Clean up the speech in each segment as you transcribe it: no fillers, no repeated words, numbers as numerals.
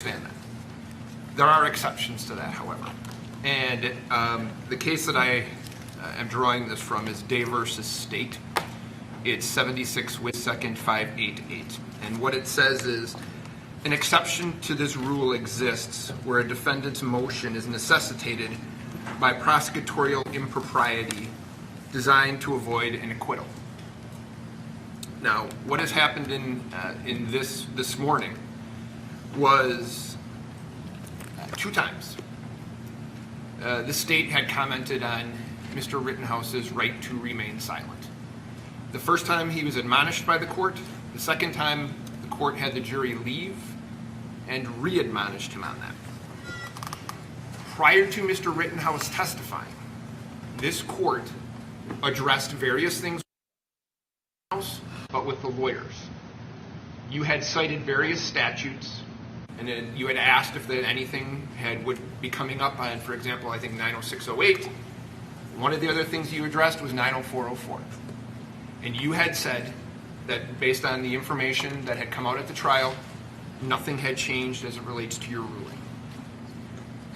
understand that. There are exceptions to that, however. And the case that I am drawing this from is Day versus State. It's 76 with 2nd 588. And what it says is, an exception to this rule exists where a defendant's motion is necessitated by prosecutorial impropriety designed to avoid an acquittal. Now, what has happened in this morning was 2 times. The state had commented on Mr. Rittenhouse's right to remain silent. The first time he was admonished by the court. The second time the court had the jury leave and re-admonished him on that. Prior to Mr. Rittenhouse testifying, this court addressed various things, but with the lawyers. You had cited various statutes, and then you had asked if anything would be coming up on, for example, I think 90608. One of the other things you addressed was 90404. And you had said that based on the information that had come out at the trial, nothing had changed as it relates to your ruling.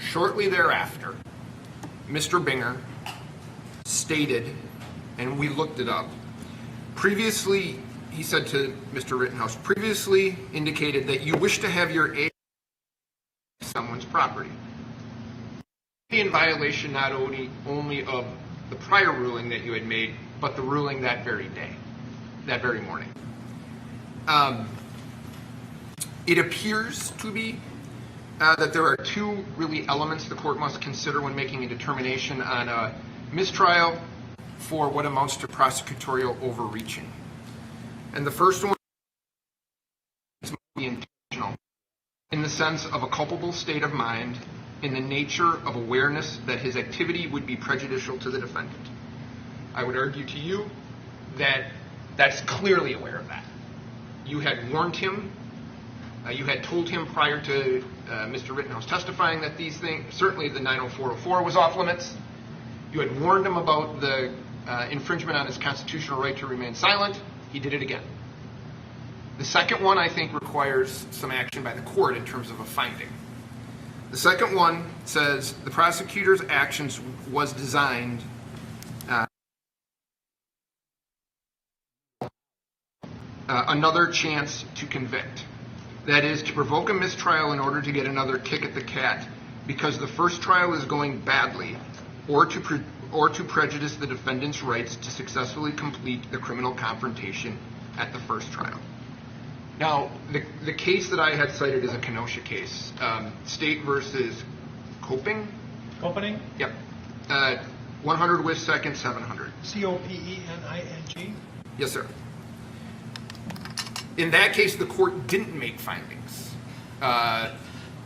Shortly thereafter, Mr. Binger stated, and we looked it up, previously, he said to Mr. Rittenhouse, previously indicated that you wish to have your aid someone's property. In violation not only of the prior ruling that you had made, but the ruling that very day, that very morning. It appears to be that there are 2 really elements the court must consider when making a determination on a mistrial for what amounts to prosecutorial overreaching. And the first one is intentional in the sense of a culpable state of mind, in the nature of awareness that his activity would be prejudicial to the defendant. I would argue to you that that's clearly aware of that. You had warned him, you had told him prior to Mr. Rittenhouse testifying that these things, certainly the 90404 was off limits. You had warned him about the infringement on his constitutional right to remain silent. He did it again. The second one, I think, requires some action by the court in terms of a finding. The second one says the prosecutor's actions was designed another chance to convict. That is, to provoke a mistrial in order to get another kick at the cat because the first trial is going badly, or to prejudice the defendant's rights to successfully complete the criminal confrontation at the first trial. Now, the case that I had cited is a Kenosha case, State versus Coping. Copening? Yep. 100 with 2nd 700. Copening? Yes, sir. In that case, the court didn't make findings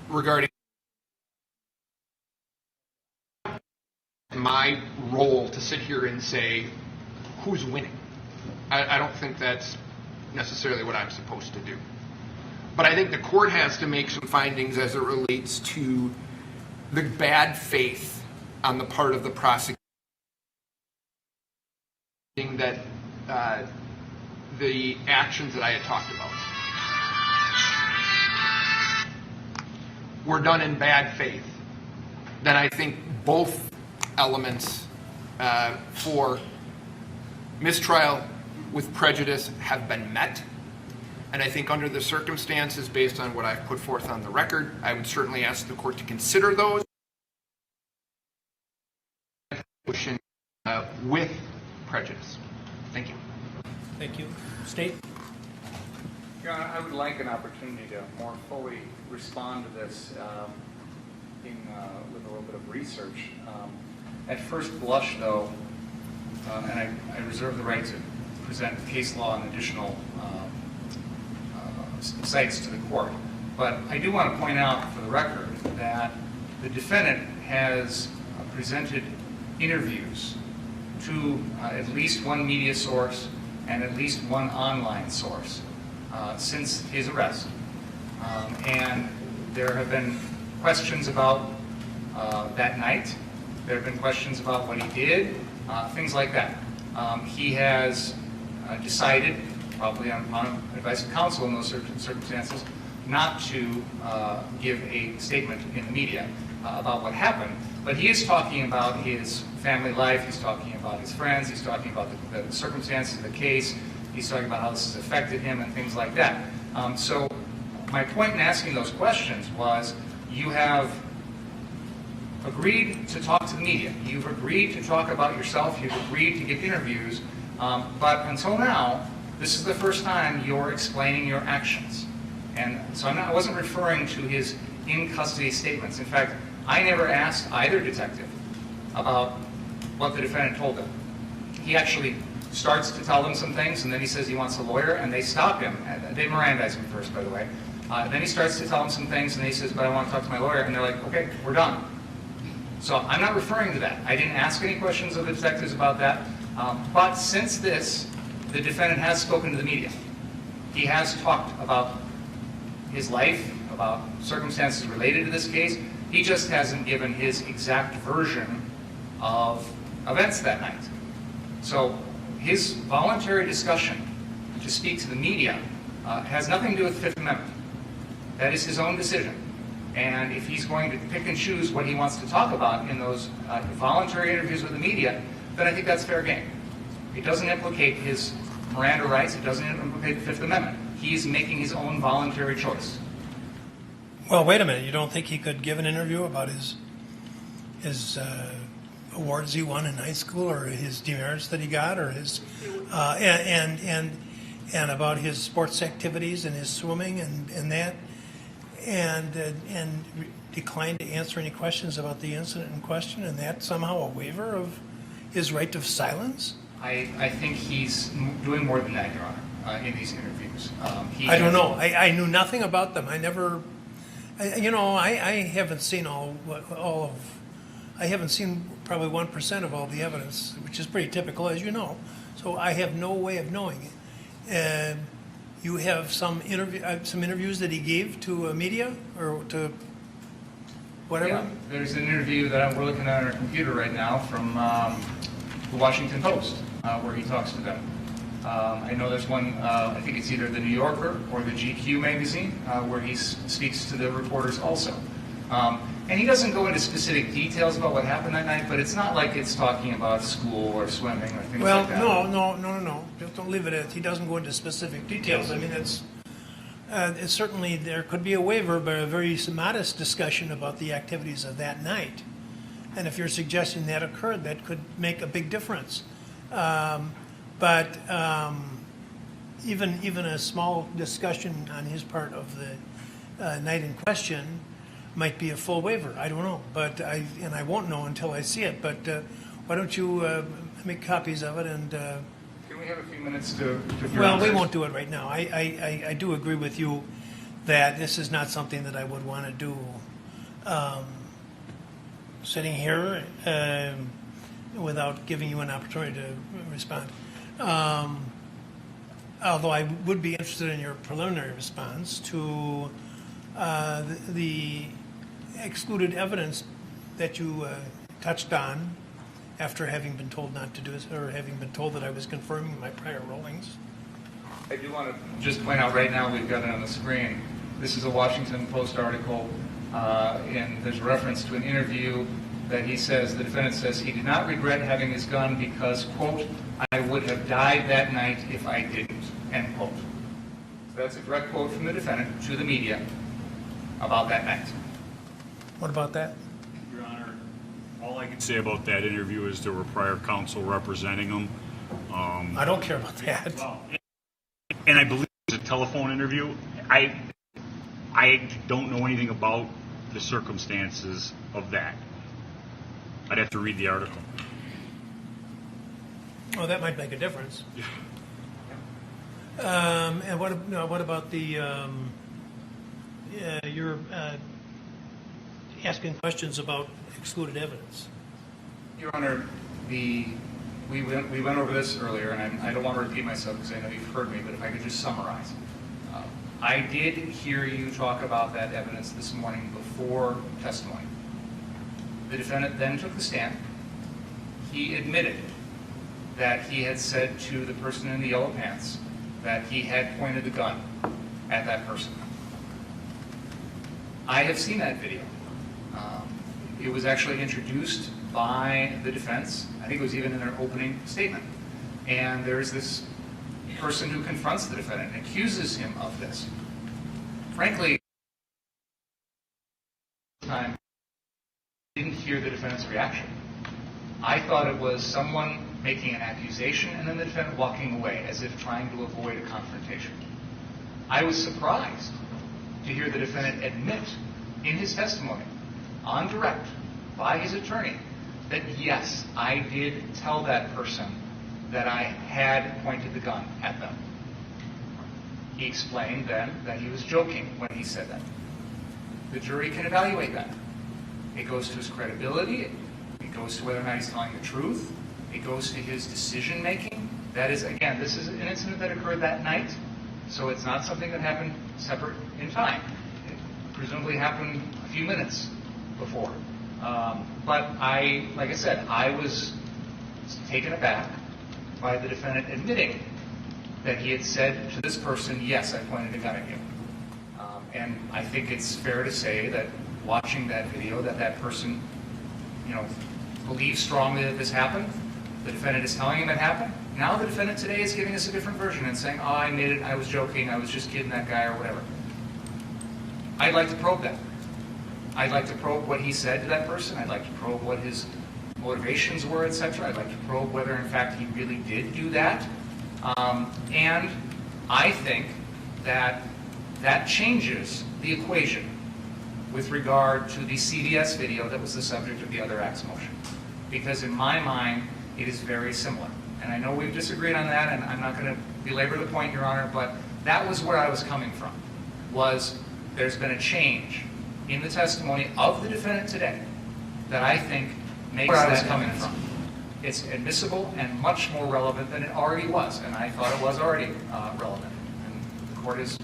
regarding my role to sit here and say who's winning. I don't think that's necessarily what I'm supposed to do. But I think the court has to make some findings as it relates to the bad faith on the part of the prosecutor that the actions that I had talked about were done in bad faith. Then I think both elements for mistrial with prejudice have been met. And I think under the circumstances, based on what I've put forth on the record, I would certainly ask the court to consider those with prejudice. Thank you. Thank you. State? Your Honor, I would like an opportunity to more fully respond to this with a little bit of research. At first blush, though, and I reserve the right to present case law and additional sites to the court, but I do want to point out for the record that the defendant has presented interviews to at least one media source and at least one online source since his arrest. And there have been questions about that night. There have been questions about what he did, things like that. He has decided, probably on advice of counsel in those circumstances, not to give a statement in the media about what happened, but he is talking about his family life, he's talking about his friends, he's talking about the circumstances of the case, he's talking about how this has affected him and things like that. So my point in asking those questions was, you have agreed to talk to the media, you've agreed to talk about yourself, you've agreed to give interviews, but until now, this is the first time you're explaining your actions. And so I wasn't referring to his in-custody statements. In fact, I never asked either detective about what the defendant told them. He actually starts to tell them some things, and then he says he wants a lawyer, and they stop him. They Mirandize him first, by the way. Then he starts to tell them some things, and he says, but I want to talk to my lawyer, and they're like, okay, we're done. So I'm not referring to that. I didn't ask any questions of the detectives about that. But since this, the defendant has spoken to the media. He has talked about his life, about circumstances related to this case. He just hasn't given his exact version of events that night. So his voluntary discussion to speak to the media has nothing to do with the Fifth Amendment. That is his own decision. And if he's going to pick and choose what he wants to talk about in those voluntary interviews with the media, then I think that's fair game. It doesn't implicate his Miranda rights. It doesn't implicate the Fifth Amendment. He's making his own voluntary choice. Well, wait a minute. You don't think he could give an interview about his awards he won in high school, or his demerits that he got, or his and about his sports activities and his swimming and that, and declined to answer any questions about the incident in question, and that somehow a waiver of his right to silence? I think he's doing more than that, Your Honor, in these interviews. I don't know. I knew nothing about them. I never, I haven't seen all of. I haven't seen probably 1% of all the evidence, which is pretty typical, as you know. So I have no way of knowing it. You have some interviews that he gave to media or to whatever. Yeah, there's an interview that we're looking at on our computer right now from the Washington Post, where he talks to them. I know there's one, I think it's either the New Yorker or the GQ magazine, where he speaks to the reporters also. And he doesn't go into specific details about what happened that night, but it's not like it's talking about school or swimming or things like that. No. Just don't leave it at, he doesn't go into specific details. I mean, it's certainly, there could be a waiver, but a very modest discussion about the activities of that night. And if you're suggesting that occurred, that could make a big difference. But even a small discussion on his part of the night in question might be a full waiver. I don't know, but I won't know until I see it. But why don't you make copies of it and? Can we have a few minutes to Well, we won't do it right now. I do agree with you that this is not something that I would want to do sitting here without giving you an opportunity to respond. Although I would be interested in your preliminary response to the excluded evidence that you touched on after having been told not to do it, or having been told that I was confirming my prior rulings. I do want to just point out right now, we've got it on the screen. This is a Washington Post article, and there's reference to an interview that he says, the defendant says, he did not regret having his gun because, quote, I would have died that night if I didn't, end quote. So that's a direct quote from the defendant to the media about that night. What about that? Your Honor, all I can say about that interview is there were prior counsel representing him. I don't care about that. Well, and I believe it was a telephone interview. I don't know anything about the circumstances of that. I'd have to read the article. Well, that might make a difference. And what about the you're asking questions about excluded evidence? Your Honor, we went over this earlier, and I don't want to repeat myself because I know you've heard me, but if I could just summarize. I did hear you talk about that evidence this morning before testimony. The defendant then took the stand. He admitted that he had said to the person in the yellow pants that he had pointed the gun at that person. I have seen that video. It was actually introduced by the defense. I think it was even in their opening statement. And there's this person who confronts the defendant and accuses him of this. Frankly, I didn't hear the defendant's reaction. I thought it was someone making an accusation and then the defendant walking away as if trying to avoid a confrontation. I was surprised to hear the defendant admit in his testimony, on direct, by his attorney, that yes, I did tell that person that I had pointed the gun at them. He explained then that he was joking when he said that. The jury can evaluate that. It goes to his credibility. It goes to whether or not he's telling the truth. It goes to his decision making. That is, again, this is an incident that occurred that night, so it's not something that happened separate in time. It presumably happened a few minutes before. But like I said, I was taken aback by the defendant admitting that he had said to this person, yes, I pointed a gun at you. And I think it's fair to say that watching that video, that person, believes strongly that this happened. The defendant is telling him it happened. Now the defendant today is giving us a different version and saying, oh, I made it, I was joking, I was just kidding that guy or whatever. I'd like to probe that. I'd like to probe what he said to that person. I'd like to probe what his motivations were, etc. I'd like to probe whether, in fact, he really did do that. And I think that changes the equation with regard to the CVS video that was the subject of the other act's motion. Because in my mind, it is very similar. And I know we've disagreed on that, and I'm not going to belabor the point, Your Honor, but that was where I was coming from, was there's been a change in the testimony of the defendant today that I think makes where I was coming from. It's admissible and much more relevant than it already was, and I thought it was already relevant. And the court is...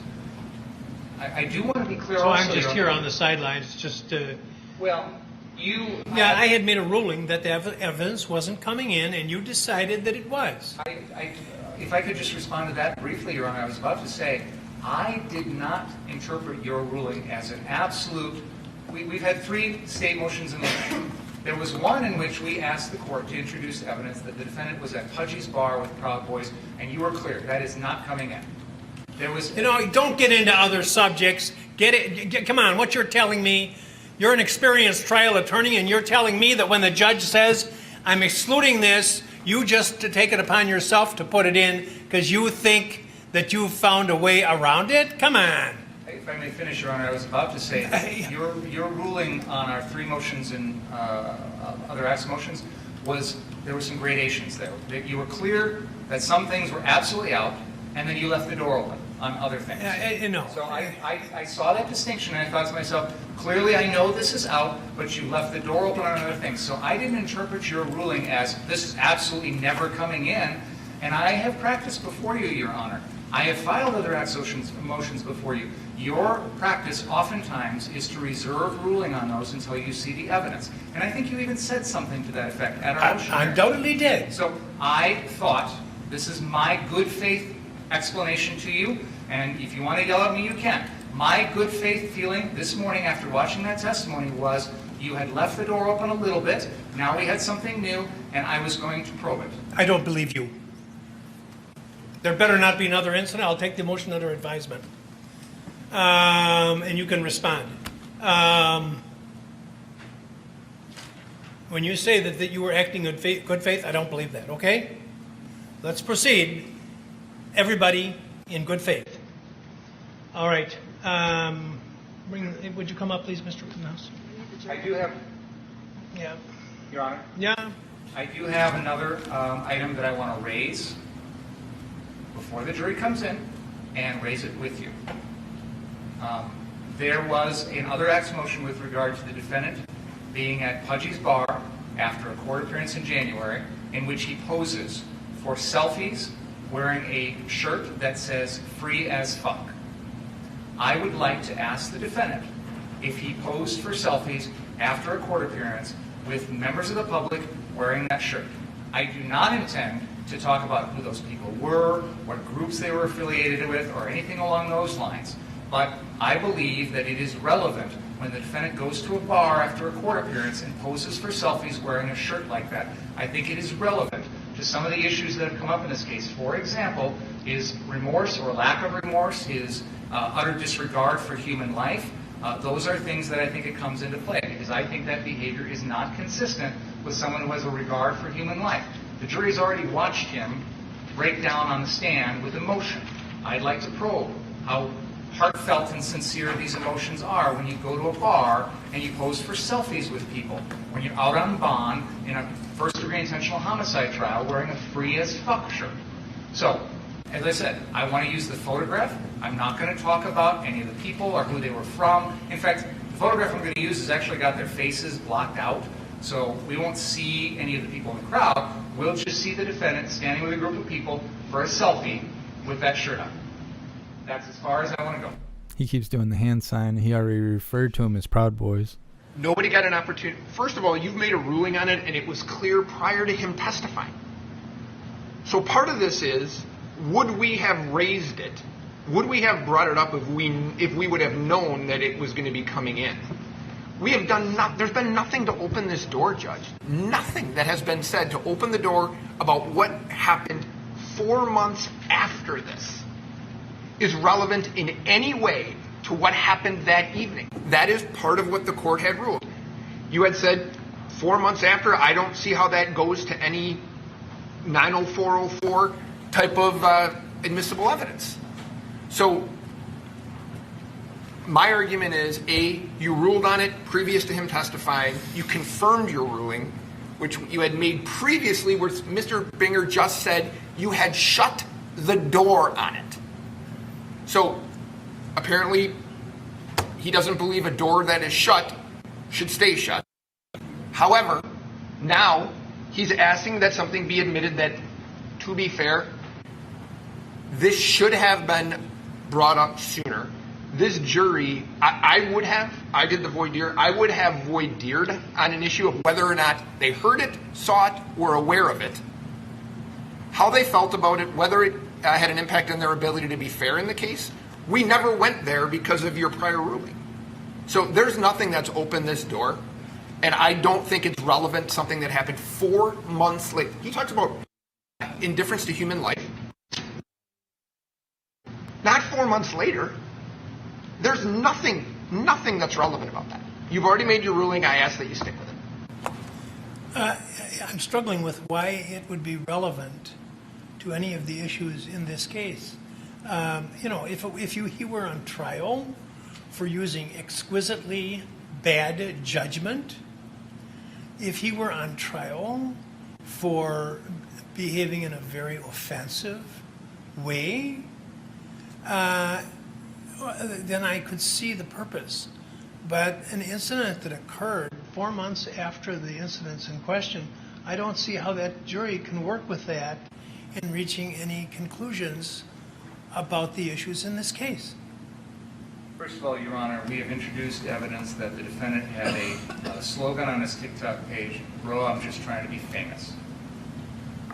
I do want to be clear So also... I'm just here on the sidelines, just... Well, you... Yeah, I had made a ruling that the evidence wasn't coming in, and you decided that it was. If I could just respond to that briefly, Your Honor, I was about to say, I did not interpret your ruling as an absolute... We've had 3 state motions in the motion. There was one in which we asked the court to introduce evidence that the defendant was at Pudgy's bar with Proud Boys, and you were clear, that is not coming in. There was... Don't get into other subjects. Come on, what you're telling me, you're an experienced trial attorney, and you're telling me that when the judge says, I'm excluding this, you just take it upon yourself to put it in because you think that you've found a way around it? Come on. If I may finish, Your Honor, I was about to say that your ruling on our 3 motions and other acts motions was there were some gradations there. That you were clear that some things were absolutely out, and then you left the door open on other things. So I saw that distinction, and I thought to myself, clearly I know this is out, but you left the door open on other things. So I didn't interpret your ruling as this is absolutely never coming in, and I have practiced before you, Your Honor. I have filed other acts motions before you. Your practice oftentimes is to reserve ruling on those until you see the evidence. And I think you even said something to that effect at our motion. I undoubtedly did. So I thought, this is my good faith explanation to you, and if you want to yell at me, you can. My good faith feeling this morning after watching that testimony was you had left the door open a little bit, now we had something new, and I was going to probe it. I don't believe you. There better not be another incident. I'll take the motion under advisement. And you can respond. When you say that you were acting in good faith, I don't believe that, okay? Let's proceed. Everybody in good faith. All right. Would you come up, please, Mr. Rittenhouse? I do have, Yeah. Your Honor, Yeah. I do have another item that I want to raise before the jury comes in and raise it with you. There was another acts motion with regard to the defendant being at Pudgy's bar after a court appearance in January in which he poses for selfies wearing a shirt that says free as fuck. I would like to ask the defendant if he posed for selfies after a court appearance with members of the public wearing that shirt. I do not intend to talk about who those people were, what groups they were affiliated with, or anything along those lines. But I believe that it is relevant when the defendant goes to a bar after a court appearance and poses for selfies wearing a shirt like that. I think it is relevant to some of the issues that have come up in this case. For example, his remorse or lack of remorse, his utter disregard for human life. Those are things that I think it comes into play, because I think that behavior is not consistent with someone who has a regard for human life. The jury's already watched him break down on the stand with emotion. I'd like to probe how heartfelt and sincere these emotions are when you go to a bar and you pose for selfies with people, when you're out on bond in a first-degree intentional homicide trial wearing a free-as-fuck shirt. So, as I said, I want to use the photograph. I'm not going to talk about any of the people or who they were from. In fact, the photograph I'm going to use has actually got their faces blocked out, so we won't see any of the people in the crowd. We'll just see the defendant standing with a group of people for a selfie with that shirt on. That's as far as I want to go. He keeps doing the hand sign. He already referred to him as Proud Boys. Nobody got an opportunity. First of all, you've made a ruling on it, and it was clear prior to him testifying. So part of this is, would we have raised it? Would we have brought it up if we would have known that it was going to be coming in? We have done there's been nothing to open this door, Judge. Nothing that has been said to open the door about what happened 4 months after this is relevant in any way to what happened that evening. That is part of what the court had ruled. You had said 4 months after, I don't see how that goes to any 90404 type of admissible evidence. So my argument is, A, you ruled on it previous to him testifying. You confirmed your ruling, which you had made previously, where Mr. Binger just said you had shut the door on it. So apparently he doesn't believe a door that is shut should stay shut. However, now he's asking that something be admitted that, to be fair, this should have been brought up sooner. This jury, I did the voir dire, I would have voir dired on an issue of whether or not they heard it, saw it, were aware of it, how they felt about it, whether it had an impact on their ability to be fair in the case. We never went there because of your prior ruling. So there's nothing that's opened this door, and I don't think it's relevant, something that happened 4 months later. He talks about indifference to human life. Not 4 months later. There's nothing that's relevant about that. You've already made your ruling. I ask that you stick with it. I'm struggling with why it would be relevant to any of the issues in this case. If he were on trial for using exquisitely bad judgment, if he were on trial for behaving in a very offensive way, then I could see the purpose. But an incident that occurred 4 months after the incidents in question, I don't see how that jury can work with that in reaching any conclusions about the issues in this case. First of all, Your Honor, we have introduced evidence that the defendant had a slogan on his TikTok page, "Bro, I'm just trying to be famous."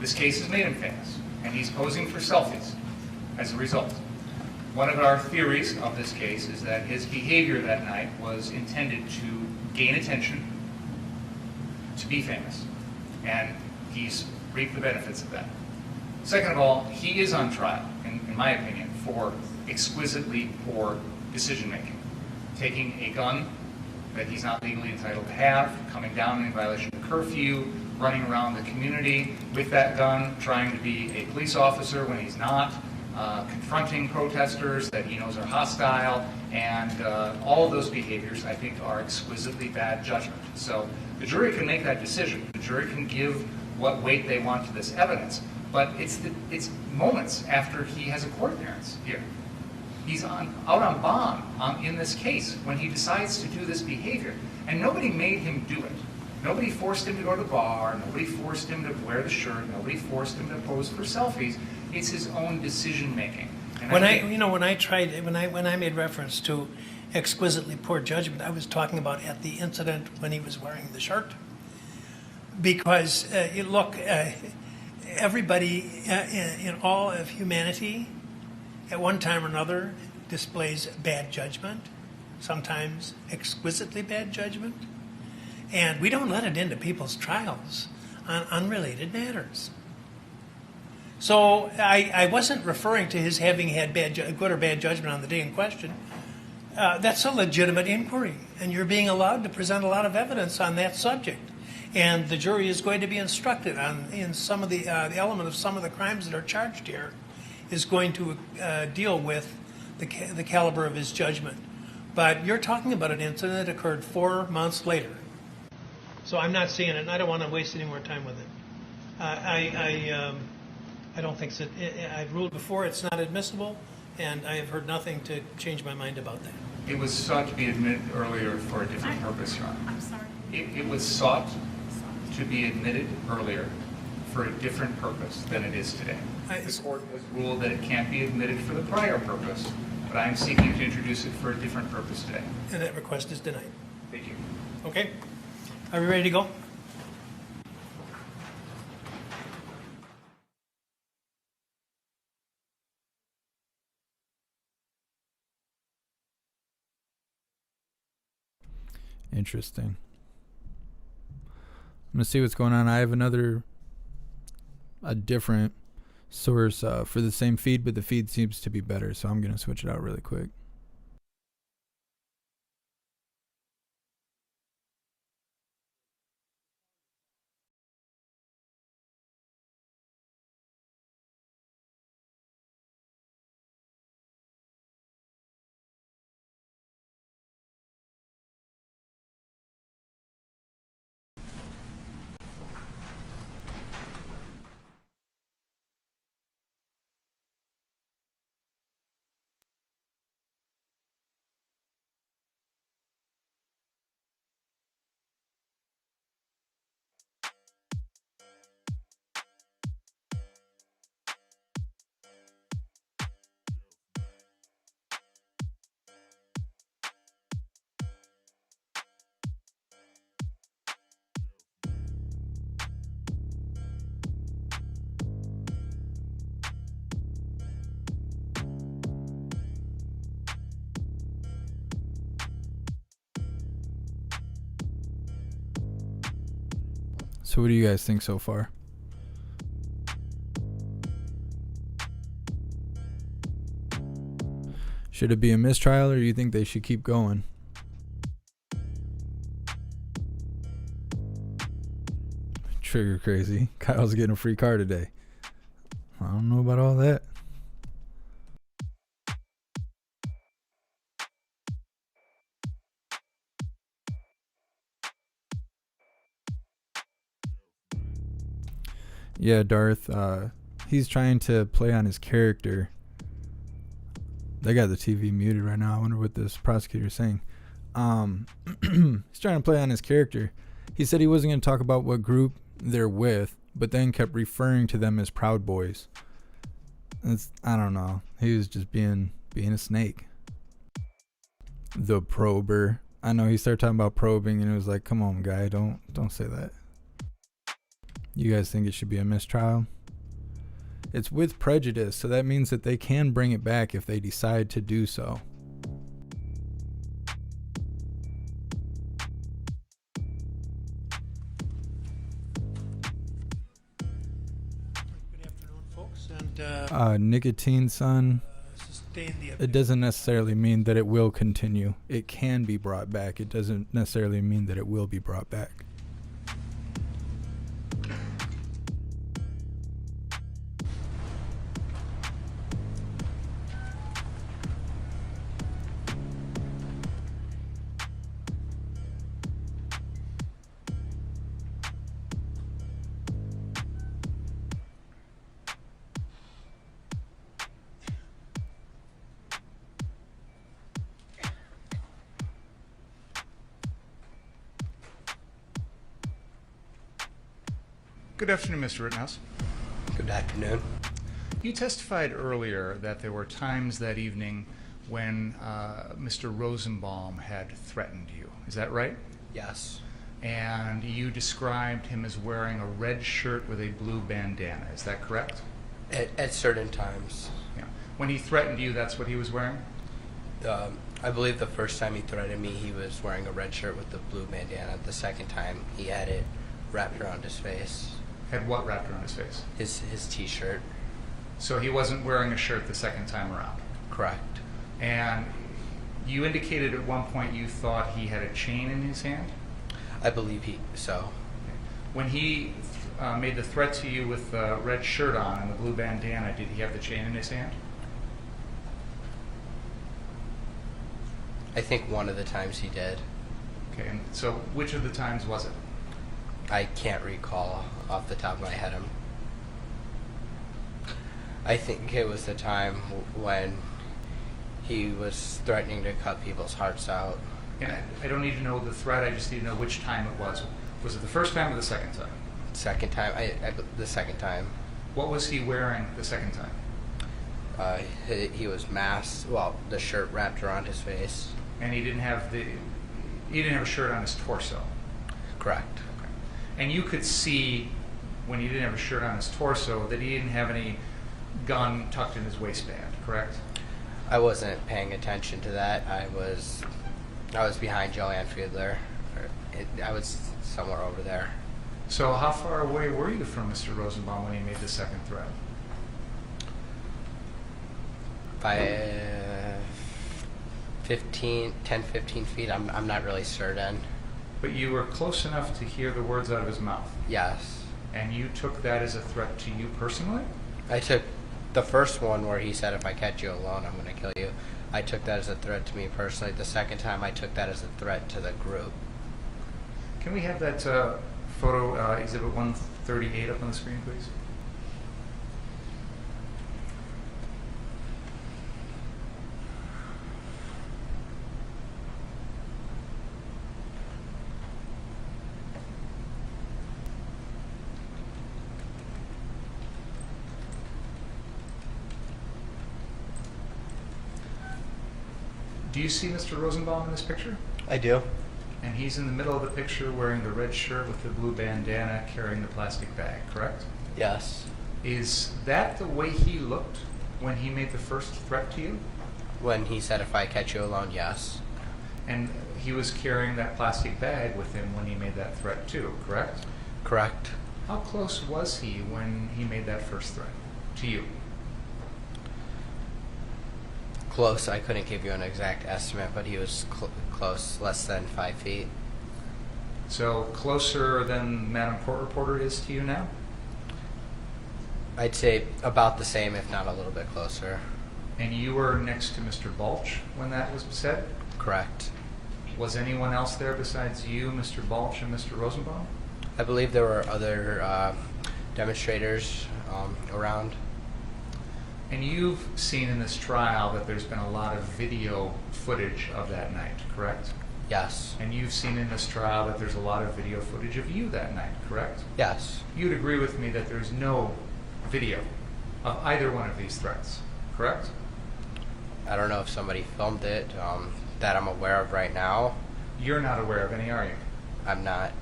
This case has made him famous, and he's posing for selfies as a result. One of our theories of this case is that his behavior that night was intended to gain attention, to be famous, and he's reaped the benefits of that. Second of all, he is on trial, in my opinion, for exquisitely poor decision-making. Taking a gun that he's not legally entitled to have, coming down in violation of curfew, running around the community with that gun, trying to be a police officer when he's not, confronting protesters that he knows are hostile, and all of those behaviors, I think, are exquisitely bad judgment. So the jury can make that decision. The jury can give what weight they want to this evidence, but it's moments after he has a court appearance here. He's out on bond in this case when he decides to do this behavior, and nobody made him do it. Nobody forced him to go to the bar. Nobody forced him to wear the shirt. Nobody forced him to pose for selfies. It's his own decision making. When I made reference to exquisitely poor judgment, I was talking about at the incident when he was wearing the shirt, because everybody in all of humanity, at one time or another, displays bad judgment. sometimes exquisitely bad judgment, and we don't let it into people's trials on unrelated matters. So I wasn't referring to his having had good or bad judgment on the day in question. That's a legitimate inquiry, and you're being allowed to present a lot of evidence on that subject. And the jury is going to be instructed in some of the element of some of the crimes that are charged here is going to deal with the caliber of his judgment. But you're talking about an incident that occurred 4 months later. So I'm not seeing it, and I don't want to waste any more time with it. I don't think that I've ruled before it's not admissible, and I have heard nothing to change my mind about that. It was sought to be admitted earlier for a different purpose, Your Honor. I'm sorry. It was sought to be admitted earlier for a different purpose than it is today. The court has ruled that it can't be admitted for the prior purpose, but I'm seeking to introduce it for a different purpose today. And that request is denied. Thank you. Okay? Are we ready to go? Interesting. I'm gonna see what's going on. I have a different source for the same feed, but the feed seems to be better, so I'm gonna switch it out really quick. So what do you guys think so far? Should it be a mistrial, or do you think they should keep going? Trigger crazy. Kyle's getting a free car today. I don't know about all that. Yeah, Darth, he's trying to play on his character. They got the TV muted right now. I wonder what this prosecutor's saying. He's trying to play on his character. He said he wasn't going to talk about what group they're with, but then kept referring to them as Proud Boys. I don't know. He was just being a snake. The prober. I know he started talking about probing, and it was like, come on, guy, don't say that. You guys think it should be a mistrial? It's with prejudice, so that means that they can bring it back if they decide to do so. Good afternoon, folks. And Nicotine, son, sustain the it doesn't necessarily mean that it will continue. It can be brought back. It doesn't necessarily mean that it will be brought back. Good afternoon, Mr. Rittenhouse. Good afternoon. You testified earlier that there were times that evening when Mr. Rosenbaum had threatened you. Is that right? Yes. And you described him as wearing a red shirt with a blue bandana. Is that correct? At certain times. Yeah. When he threatened you, that's what he was wearing? I believe the first time he threatened me, he was wearing a red shirt with the blue bandana. The second time, he had it wrapped around his face. Had what wrapped around his face? His T-shirt. So he wasn't wearing a shirt the second time around. Correct. And you indicated at one point you thought he had a chain in his hand? I believe so. When he made the threat to you with the red shirt on and the blue bandana, did he have the chain in his hand? I think one of the times he did. Okay, and so which of the times was it? I can't recall off the top of my head. I think it was the time when he was threatening to cut people's hearts out. And I don't need to know the threat, I just need to know which time it was. Was it the first time or the second time? Second time, the second time. What was he wearing the second time? He was masked. Well, the shirt wrapped around his face. And he didn't have a shirt on his torso. Correct. Okay. And you could see when he didn't have a shirt on his torso that he didn't have any gun tucked in his waistband, correct? I wasn't paying attention to that. I was behind Joanne Fiedler. I was somewhere over there. So how far away were you from Mr. Rosenbaum when he made the second threat? By 10, 15 feet. I'm not really certain. But you were close enough to hear the words out of his mouth. Yes. And you took that as a threat to you personally? I took the first one where he said, if I catch you alone, I'm going to kill you. I took that as a threat to me personally. The second time, I took that as a threat to the group. Can we have that photo, Exhibit 138, up on the screen, please? Do you see Mr. Rosenbaum in this picture? I do. And he's in the middle of the picture wearing the red shirt with the blue bandana, carrying the plastic bag, correct? Yes. Is that the way he looked when he made the first threat to you? When he said, if I catch you alone, yes. And he was carrying that plastic bag with him when he made that threat too, correct? Correct. How close was he when he made that first threat to you? Close. I couldn't give you an exact estimate, but he was close, less than 5 feet. So closer than Madam Court Reporter is to you now? I'd say about the same, if not a little bit closer. And you were next to Mr. Balch when that was said? Correct. Was anyone else there besides you, Mr. Balch, and Mr. Rosenbaum? I believe there were other demonstrators around. And you've seen in this trial that there's been a lot of video footage of that night, correct? Yes. And you've seen in this trial that there's a lot of video footage of you that night, correct? Yes. You'd agree with me that there's no video of either one of these threats, correct? I don't know if somebody filmed it that I'm aware of right now. You're not aware of any, are you? I'm not.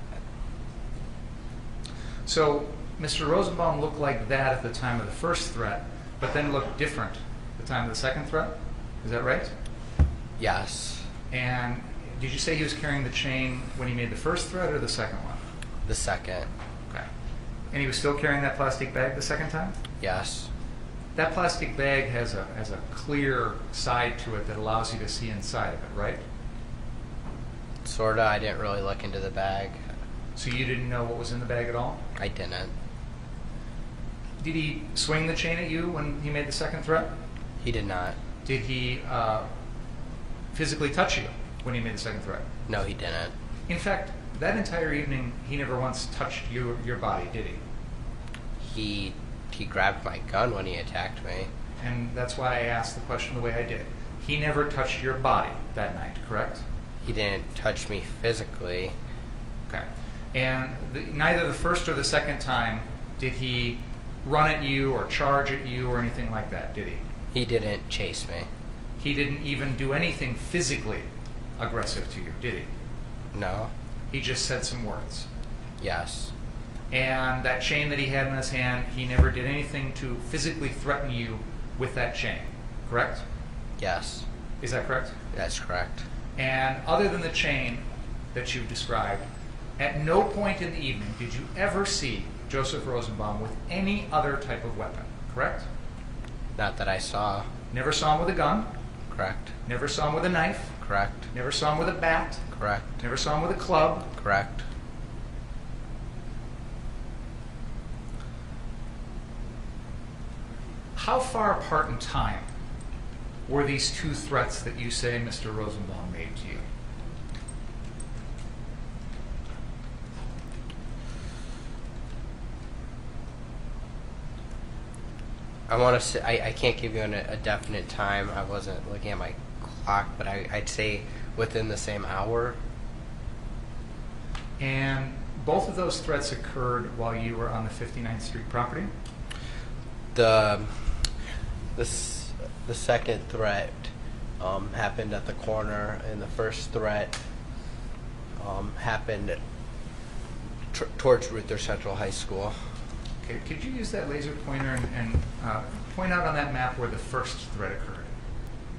So Mr. Rosenbaum looked like that at the time of the first threat, but then looked different at the time of the second threat? Is that right? Yes. And did you say he was carrying the chain when he made the first threat or the second one? The second. Okay. And he was still carrying that plastic bag the second time? Yes. That plastic bag has a clear side to it that allows you to see inside of it, right? Sorta. I didn't really look into the bag. So you didn't know what was in the bag at all? I didn't. Did he swing the chain at you when he made the second threat? He did not. Did he physically touch you when he made the second threat? No, he didn't. In fact, that entire evening, he never once touched your body, did he? He grabbed my gun when he attacked me. And that's why I asked the question the way I did. He never touched your body that night, correct? He didn't touch me physically. Okay. And neither the first or the second time did he run at you or charge at you or anything like that, did he? He didn't chase me. He didn't even do anything physically aggressive to you, did he? No. He just said some words. Yes. And that chain that he had in his hand, he never did anything to physically threaten you with that chain, correct? Yes. Is that correct? That's correct. And other than the chain that you've described, at no point in the evening did you ever see Joseph Rosenbaum with any other type of weapon, correct? Not that I saw. Never saw him with a gun, Correct. never saw him with a knife, Correct. never saw him with a bat, Correct. never saw him with a club. Correct. How far apart in time were these two threats that you say Mr. Rosenbaum made to you? I want to say I can't give you a definite time. I wasn't looking at my clock, but I'd say within the same hour. And both of those threats occurred while you were on the 59th Street property? The second threat happened at the corner, and the first threat happened towards Ruther Central High School. Okay, could you use that laser pointer and point out on that map where the first threat occurred?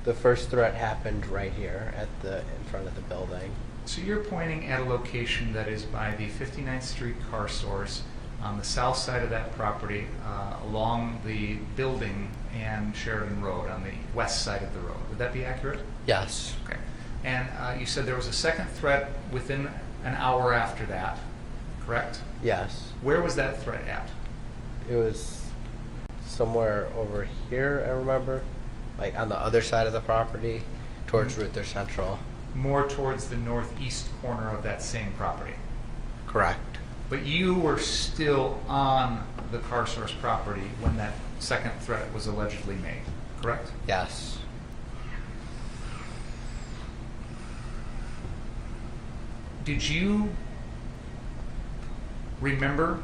The first threat happened right here in front of the building. So you're pointing at a location that is by the 59th Street car source on the south side of that property, along the building and Sheridan Road on the west side of the road. Would that be accurate? Yes. Okay. And you said there was a second threat within an hour after that, correct? Yes. Where was that threat at? It was somewhere over here, I remember, like on the other side of the property, towards Ruther Central. More towards the northeast corner of that same property. Correct. But you were still on the car source property when that second threat was allegedly made, correct? Yes. Did you remember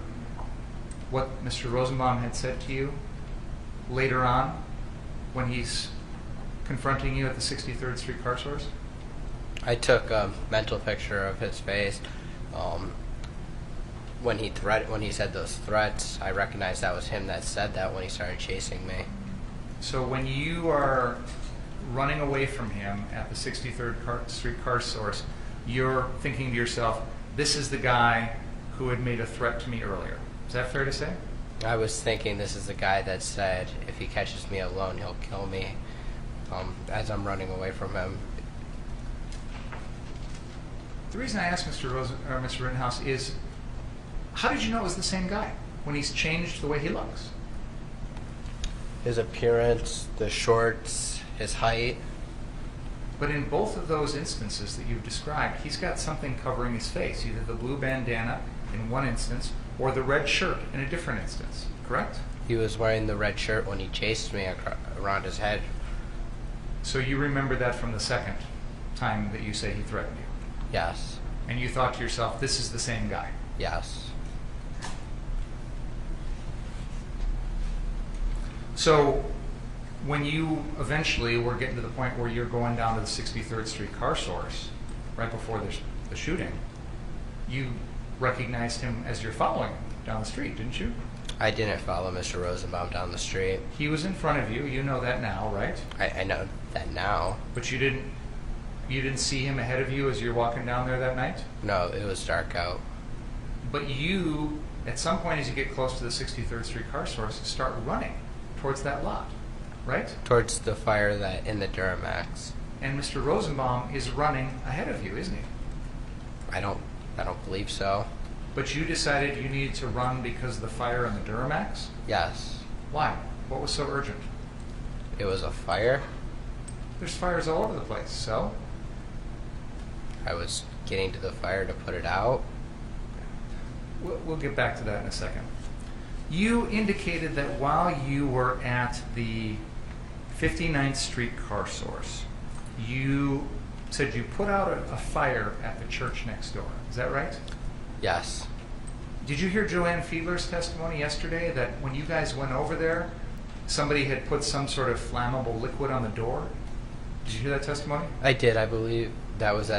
what Mr. Rosenbaum had said to you later on when he's confronting you at the 63rd Street car source? I took a mental picture of his face. When he said those threats, I recognized that was him that said that when he started chasing me. So when you are running away from him at the 63rd Street car source, you're thinking to yourself, this is the guy who had made a threat to me earlier. Is that fair to say? I was thinking this is the guy that said if he catches me alone, he'll kill me. As I'm running away from him. The reason I asked Mr. Rittenhouse is, how did you know it was the same guy when he's changed the way he looks? His appearance, the shorts, his height. But in both of those instances that you've described, he's got something covering his face, either the blue bandana in one instance or the red shirt in a different instance, correct? He was wearing the red shirt when he chased me around his head. So you remember that from the second time that you say he threatened you? Yes. And you thought to yourself, this is the same guy? Yes. So when you eventually were getting to the point where you're going down to the 63rd Street car source, right before the shooting, you recognized him as you're following him down the street, didn't you? I didn't follow Mr. Rosenbaum down the street. He was in front of you. You know that now, right? I know that now. But you didn't see him ahead of you as you're walking down there that night? No, it was dark out. But you, at some point as you get close to the 63rd Street car source, start running towards that lot, right? Towards the fire that in the Duramax. And Mr. Rosenbaum is running ahead of you, isn't he? I don't believe so. But you decided you needed to run because of the fire in the Duramax? Yes. Why? What was so urgent? It was a fire. There's fires all over the place, so? I was getting to the fire to put it out. We'll get back to that in a second. You indicated that while you were at the 59th Street car source, you said you put out a fire at the church next door. Is that right? Yes. Did you hear Joanne Fiedler's testimony yesterday that when you guys went over there, somebody had put some sort of flammable liquid on the door? Did you hear that testimony? I did. I believe that was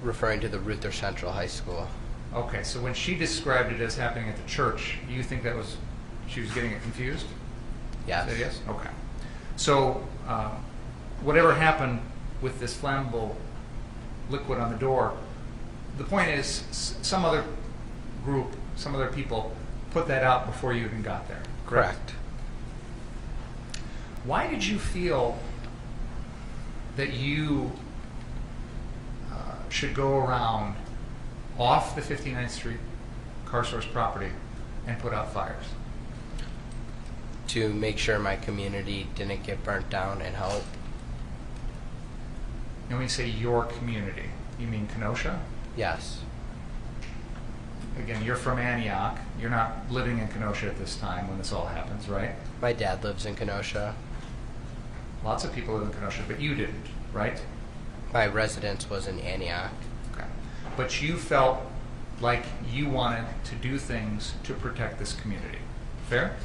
referring to the Ruther Central High School. Okay, so when she described it as happening at the church, you think she was getting it confused? Yes. Say yes? Okay. So whatever happened with this flammable liquid on the door. The point is, some other group, some other people put that out before you even got there. Correct. Why did you feel that you should go around off the 59th Street car source property and put out fires? To make sure my community didn't get burnt down and help. And when you say your community, you mean Kenosha? Yes. Again, you're from Antioch. You're not living in Kenosha at this time when this all happens, right? My dad lives in Kenosha. Lots of people live in Kenosha, but you didn't, right? My residence was in Antioch. Okay. But you felt like you wanted to do things to protect this community. Fair?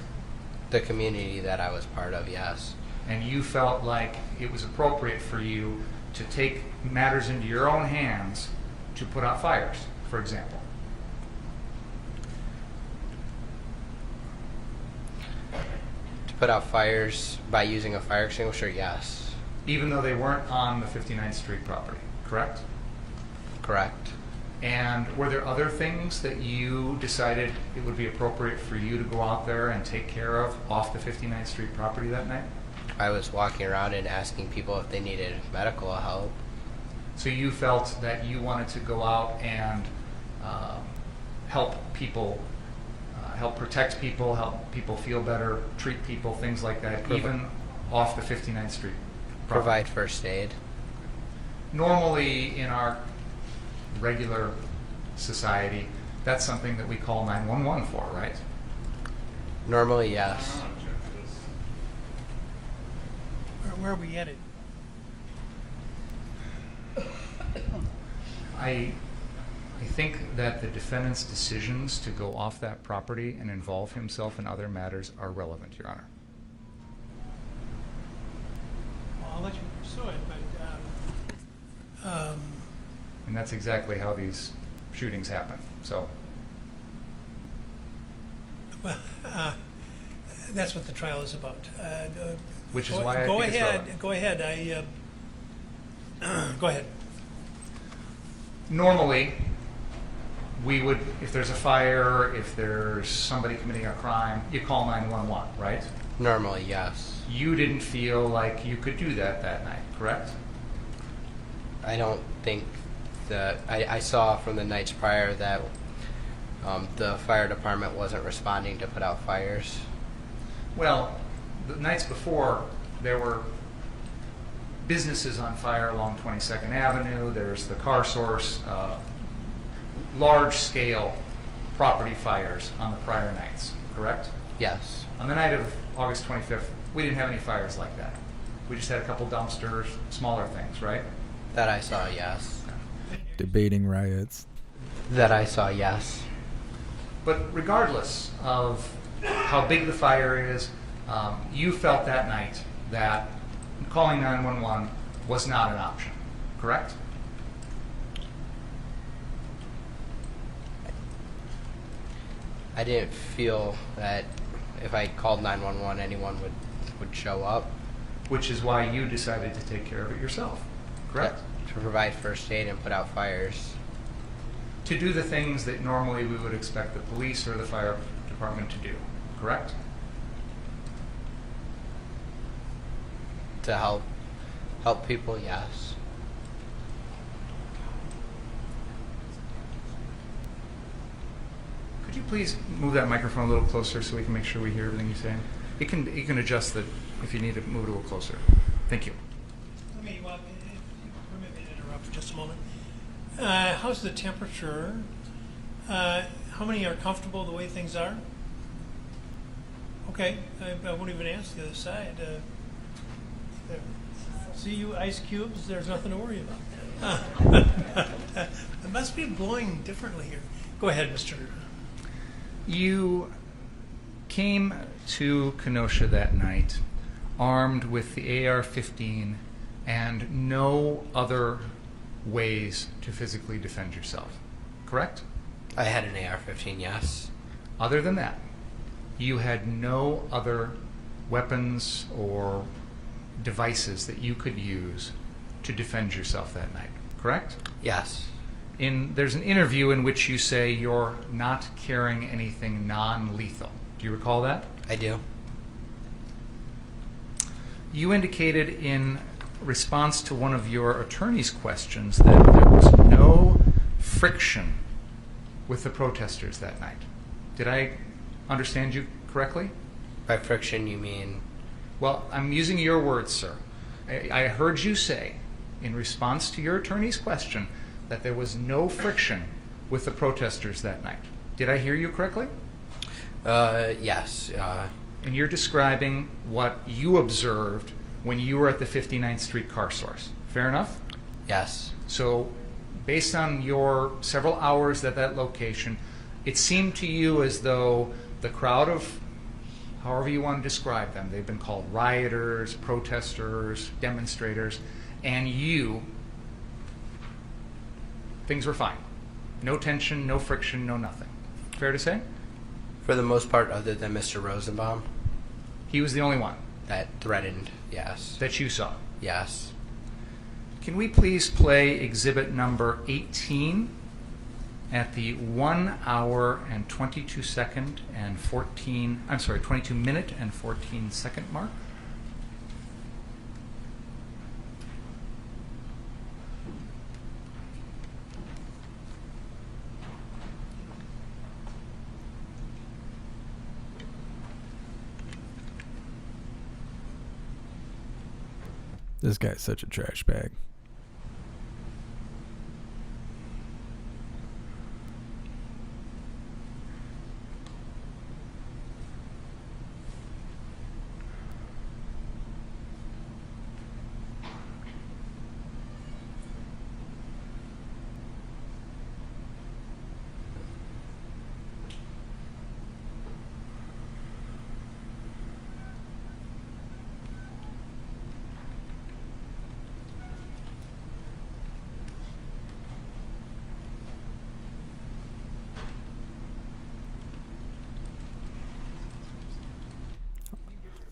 The community that I was part of, yes. And you felt like it was appropriate for you to take matters into your own hands to put out fires, for example. To put out fires by using a fire extinguisher, yes. Even though they weren't on the 59th Street property, correct? Correct. And were there other things that you decided it would be appropriate for you to go out there and take care of off the 59th Street property that night? I was walking around and asking people if they needed medical help. So you felt that you wanted to go out and help people, help protect people, help people feel better, treat people, things like that, even off the 59th Street property. Provide first aid. Normally in our regular society, that's something that we call 911 for, right? Normally, yes. Where are we headed? I think that the defendant's decisions to go off that property and involve himself in other matters are relevant, Your Honor. Well, I'll let you pursue it, but And that's exactly how these shootings happen. So, well, that's what the trial is about. which is Go- why I go think it's ahead. relevant. Go ahead. Go ahead. Normally, we would, if there's a fire, if there's somebody committing a crime, you call 911, right? Normally, yes. You didn't feel like you could do that night, correct? I don't think that I saw from the nights prior that the fire department wasn't responding to put out fires. Well, the nights before, there were businesses on fire along 22nd Avenue. There's the car source, large-scale property fires on the prior nights, correct? Yes. On the night of August 25th, we didn't have any fires like that. We just had a couple dumpsters, smaller things, right? That I saw, yes. Debating riots. That I saw, yes. But regardless of how big the fire is, you felt that night that calling 911 was not an option, correct? I didn't feel that if I called 911, anyone would show up. Which is why you decided to take care of it yourself, correct? To provide first aid and put out fires. To do the things that normally we would expect the police or the fire department to do, correct? To help people, yes. Could you please move that microphone a little closer so we can make sure we hear everything you're saying? You can adjust it if you need to move it a little closer. Thank you. Let me, well, if you permit me to interrupt for just a moment. How's the temperature? How many are comfortable the way things are? Okay, I won't even ask the other side. There. See you ice cubes, there's nothing to worry about. It must be blowing differently here. Go ahead, Mr. You came to Kenosha that night armed with the AR-15 and no other ways to physically defend yourself, correct? I had an AR-15, yes. Other than that, you had no other weapons or devices that you could use to defend yourself that night, correct? Yes. There's an interview in which you say you're not carrying anything non-lethal. Do you recall that? I do. You indicated in response to one of your attorney's questions that there was no friction with the protesters that night. Did I understand you correctly? By friction, you mean? Well, I'm using your words, sir. I heard you say, in response to your attorney's question, that there was no friction with the protesters that night. Did I hear you correctly? Yes. And you're describing what you observed when you were at the 59th Street car source. Fair enough? Yes. So, based on your several hours at that location, it seemed to you as though the crowd of, however you want to describe them, they've been called rioters, protesters, demonstrators, and you, things were fine. No tension, no friction, no nothing. Fair to say? For the most part, other than Mr. Rosenbaum, He was the only one that threatened, yes. that you saw. Yes. Can we please play exhibit number 18 at the 1 hour and 22 second and 22 minute and 14 second mark? This guy's such a trash bag.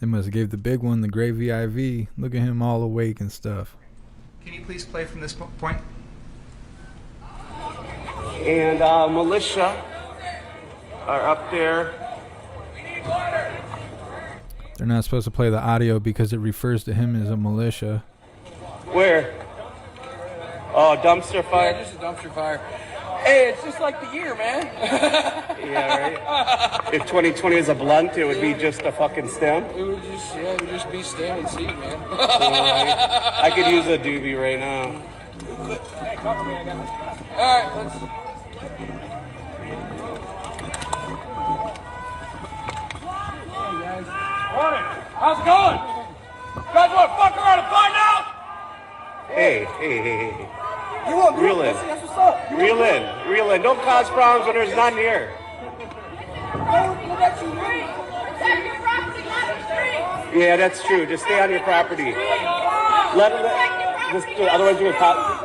They must have gave the big one the gravy IV. Look at him all awake and stuff. Can you please play from this point? And militia are up there. They're not supposed to play the audio because it refers to him as a militia. Where? Oh, dumpster fire. Yeah, just a dumpster fire. Hey, it's just like the year, man. Yeah, right. If 2020 is a blunt, it would be just a fucking stem. It would just be stand and see, man. I could use a doobie right now. All right, let's. Morning. How's it going? You guys want to fuck around and find out? Hey. You want Reel in. That's what's up. Reel in. Don't cause problems when there's none here. Yeah, that's true. Just stay on your property. Otherwise,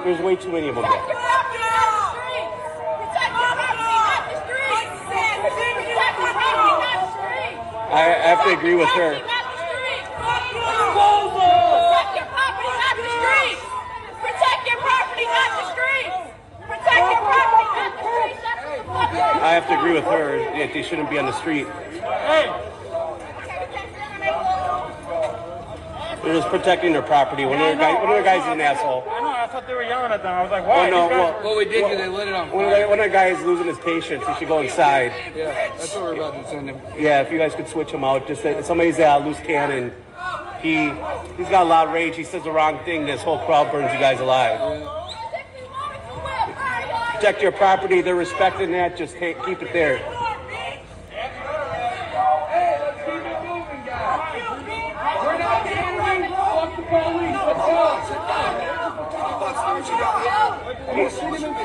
there's way too many of them there. I have to agree with her. I have to agree with her that they shouldn't be on the street. They're just protecting their property. One of the guys is an asshole. I know. I thought they were yelling at them. I was like, why? Oh, no, well, What we did is they lit it on one fire. of the guys losing his patience. He should go inside. Yeah, that's what we're about to send him. Yeah, if you guys could switch him out. Just somebody's a loose cannon. He's got a lot of rage. He says the wrong thing. This whole crowd burns you guys alive. Protect your property. They're respecting that. Just keep it there.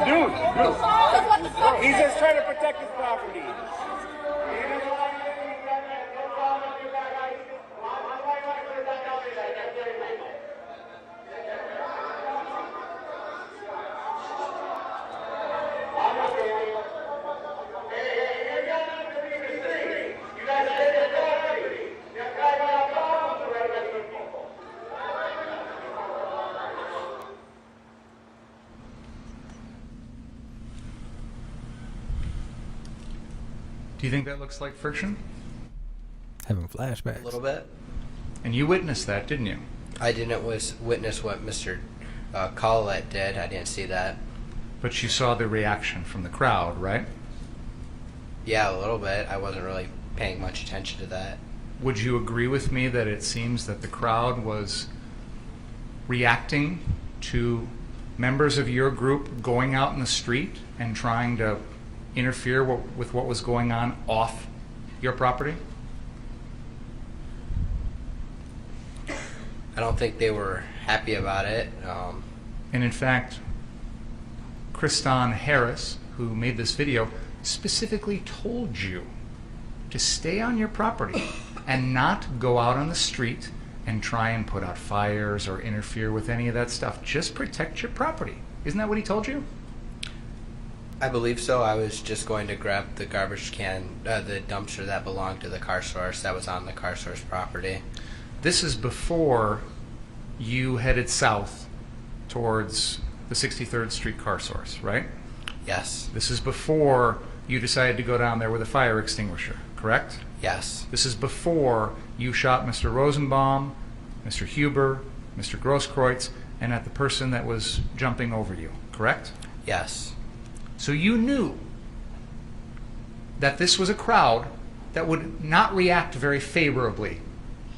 Dude, he's just trying to protect his property. Do you think that looks like friction? Having A flashbacks. little bit. And you witnessed that, didn't you? I didn't witness what Mr. Collette did. I didn't see that. But you saw the reaction from the crowd, right? Yeah, a little bit. I wasn't really paying much attention to that. Would you agree with me that it seems that the crowd was reacting to members of your group going out in the street and trying to interfere with what was going on off your property? I don't think they were happy about it. And in fact, Kriston Harris, who made this video, specifically told you to stay on your property and not go out on the street and try and put out fires or interfere with any of that stuff. Just protect your property. Isn't that what he told you? I believe so. I was just going to grab the garbage can, the dumpster that belonged to the car source that was on the car source property. This is before you headed south towards the 63rd Street car source, right? Yes. This is before you decided to go down there with a fire extinguisher, correct? Yes. This is before you shot Mr. Rosenbaum, Mr. Huber, Mr. Grosskreutz, and at the person that was jumping over you, correct? Yes. So you knew that this was a crowd that would not react very favorably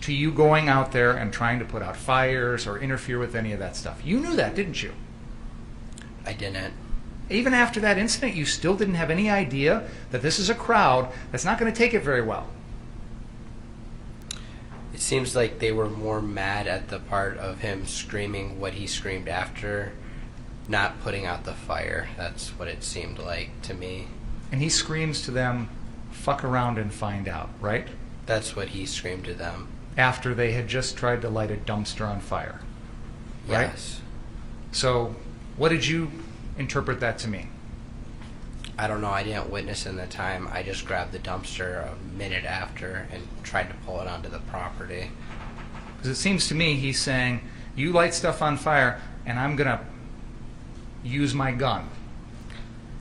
to you going out there and trying to put out fires or interfere with any of that stuff. You knew that, didn't you? I didn't. Even after that incident, you still didn't have any idea that this is a crowd that's not going to take it very well. It seems like they were more mad at the part of him screaming what he screamed after, not putting out the fire. That's what it seemed like to me. And he screams to them, "Fuck around and find out," right? That's what he screamed to them. After they had just tried to light a dumpster on fire, right? Yes. So what did you interpret that to mean? I don't know. I didn't witness in the time. I just grabbed the dumpster a minute after and tried to pull it onto the property. Because it seems to me he's saying, you light stuff on fire, and I'm going to use my gun.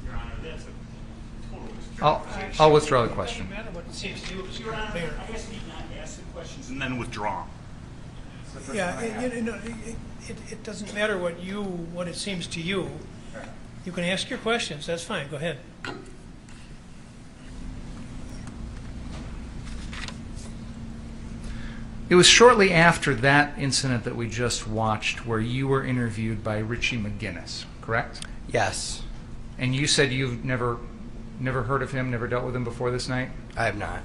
Your Honor, that's a total I'll withdraw the question. Doesn't matter what it seems to you, it's Your Honor, fair. I guess need not ask the questions and then withdraw. Yeah, it doesn't matter what it seems to you. You can ask your questions, that's fine, go ahead. It was shortly after that incident that we just watched where you were interviewed by Richie McGinnis, correct? Yes. And you said you've never heard of him, never dealt with him before this night? I have not.